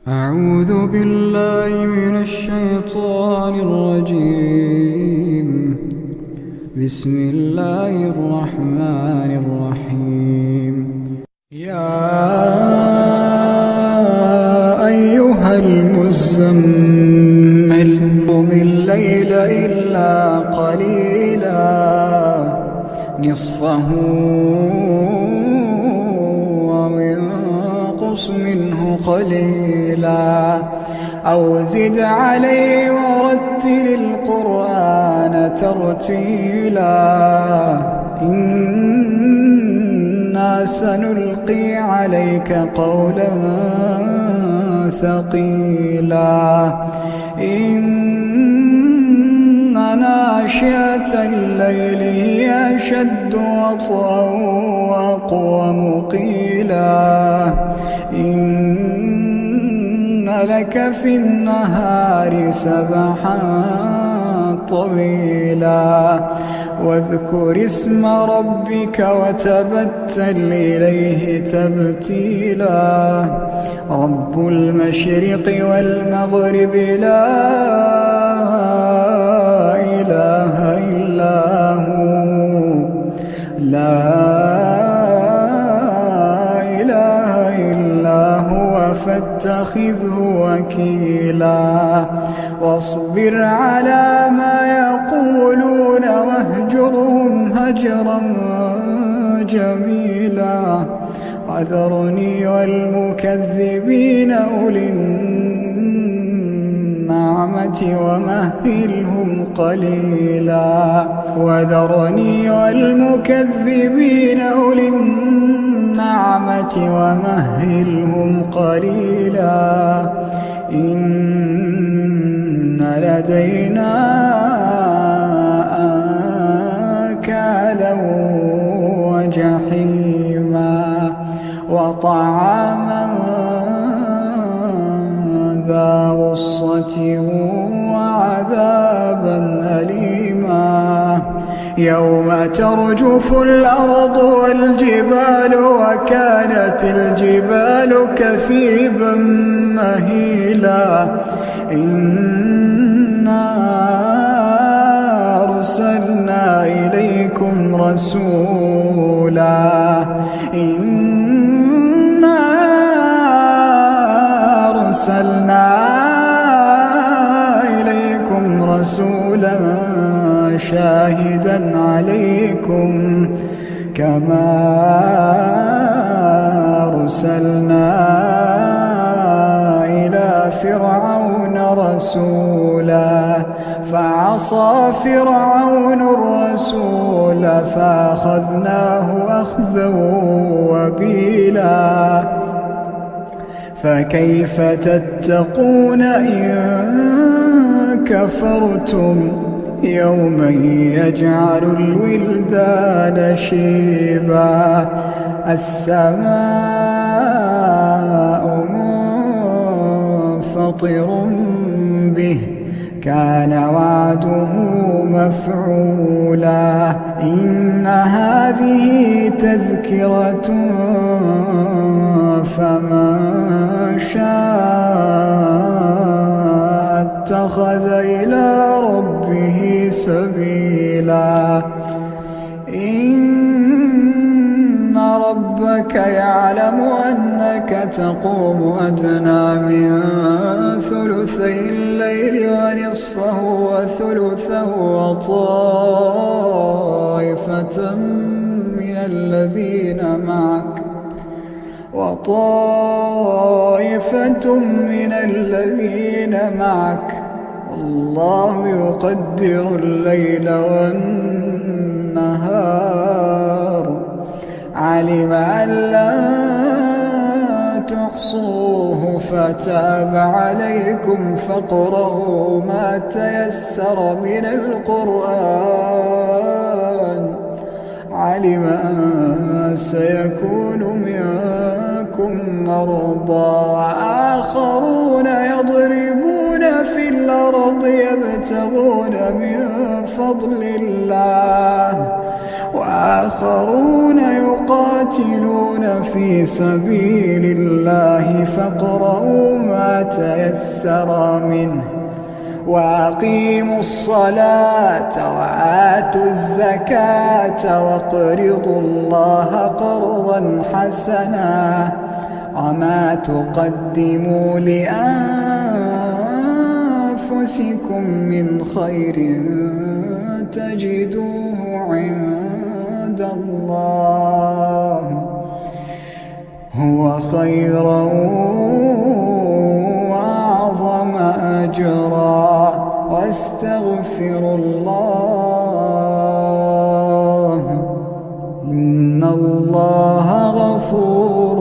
أعوذ بالله من الشيطان الرجيم. بسم الله الرحمن الرحيم. يا أيها المزمل قم الليل إلا قليلا نصفه أو انقص منه قليلا أو زد عليه ورتل القرآن ترتيلا إنا سنلقي عليك قولا ثقيلا إن ناشئة الليل هي أشد وطئا وأقوم قيلا إن لك في النهار سبحا طويلا واذكر اسم ربك وتبتل إليه تبتيلا رب المشرق والمغرب لا إله إلا هو فاتخذه وكيلا واصبر على ما يقولون واهجرهم هجرا جميلا وذرني والمكذبين أولي النعمة ومهلهم قليلا وذرني والمكذبين أولي النعمة ومهلهم قليلا إن لدينا أنكالا وجحيما وطعاما ذا غصة وعذابا أليما يوم ترجف الأرض والجبال وكانت الجبال كثيبا مهيلا إنا أرسلنا إليكم رسولا شاهدا عليكم كما أرسلنا إلى فرعون رسولا فعصى فرعون الرسول فأخذناه أخذا وبيلا فكيف تتقون إن كفرتم يوما يجعل الولدان شيبا السماء منفطر به كان وعده مفعولا إن هذه تذكرة فمن شاء اتخذ إلى ربه سبيلا إن ربك يعلم أنك تقوم أدنى من ثلثي الليل ونصفه وثلثه وطائفة من الذين معك الله يقدر الليل والنهار علم أن لا تحصوه فتاب عليكم فاقرؤوا ما تيسر من القرآن علم أن سيكون منكم مرضى وآخرون يضربون في الأرض يبتغون من فضل الله وآخرون يقاتلون في سبيل الله فاقرؤوا ما تيسر منه وأقيموا الصلاة وآتوا الزكاة واقرضوا الله قرضا حسنا وما تقدموا لأنفسكم من خير تجدوه عند الله هو خيرا وأعظم أجرا واستغفروا الله إن الله غفور